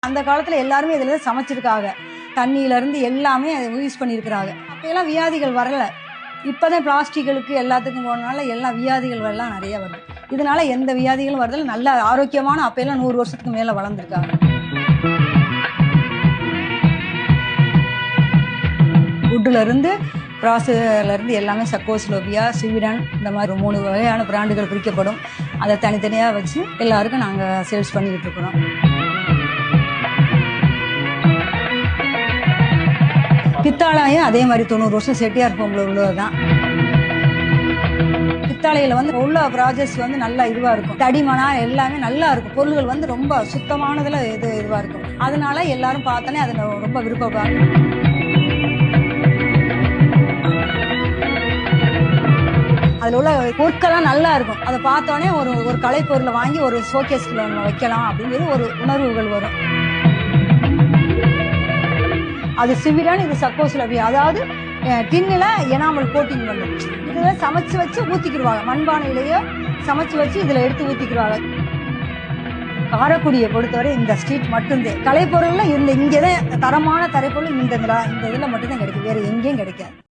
அந்த காலத்தில் எல்லாருமே இதில் தான் சமைச்சிருக்காங்க. தண்ணியிலேருந்து எல்லாமே அதை யூஸ் பண்ணியிருக்கிறாங்க. அப்போயெல்லாம் வியாதிகள் வரல. இப்போ தான் பிளாஸ்டிக்களுக்கு எல்லாத்துக்கும் போனனால எல்லாம் வியாதிகள் வரலாம் நிறைய வருது. இதனால எந்த வியாதிகளும் வரதில்லை. நல்ல ஆரோக்கியமான அப்போயெல்லாம் 100 வருஷத்துக்கு மேலே வளர்ந்துருக்காங்க. வுட்லேருந்து ப்ராசஸ்லேருந்து எல்லாமே சக்கோஸ்லோபியா, ஸ்வீடன் இந்த மாதிரி 3 வகையான பிராண்டுகள் பிரிக்கப்படும். அதை தனித்தனியாக வச்சு எல்லாருக்கும் நாங்கள் சேல்ஸ் பண்ணிக்கிட்டு இருக்கிறோம். பித்தாளையும் அதே மாதிரி 90 வருஷம் செட்டியார் பொங்கல் உள்ளதுதான். பித்தாளையில் வந்து உள்ள ப்ராசஸ் வந்து நல்லா இதுவாக இருக்கும். தடிமனா எல்லாமே நல்லா இருக்கும். பொருள்கள் வந்து ரொம்ப சுத்தமானதில் இதுவாக இருக்கும். அதனால எல்லாரும் பார்த்தோன்னே அதில் ரொம்ப விருப்பப்படுறாங்க. அதில் உள்ள பொருட்கள்லாம் நல்லா இருக்கும். அதை பார்த்தோன்னே ஒரு கலைப்பொருளை வாங்கி ஒரு ஷோகேஸ்ல வைக்கலாம் அப்படிங்கிறது ஒரு உணர்வுகள் வரும். அது ஸ்வீடன், இது சக்கோஸ்லோபியா. அதாவது டின்னில் எனாமல் கோட்டிங் பண்ணும். இதில் சமைச்சு வச்சு ஊற்றிக்கிடுவாங்க. மண்பானையிலேயோ சமைச்சு வச்சு இதில் எடுத்து ஊற்றிக்கிடுவாங்க. காரைக்குடியை பொறுத்தவரை இந்த ஸ்ட்ரீட் மட்டும்தான் கலைப்பொருளில் இங்கே தான் தரமான தரைப்பொருள் இந்த இதில் மட்டும்தான் கிடைக்கும். வேறு எங்கேயும் கிடைக்காது.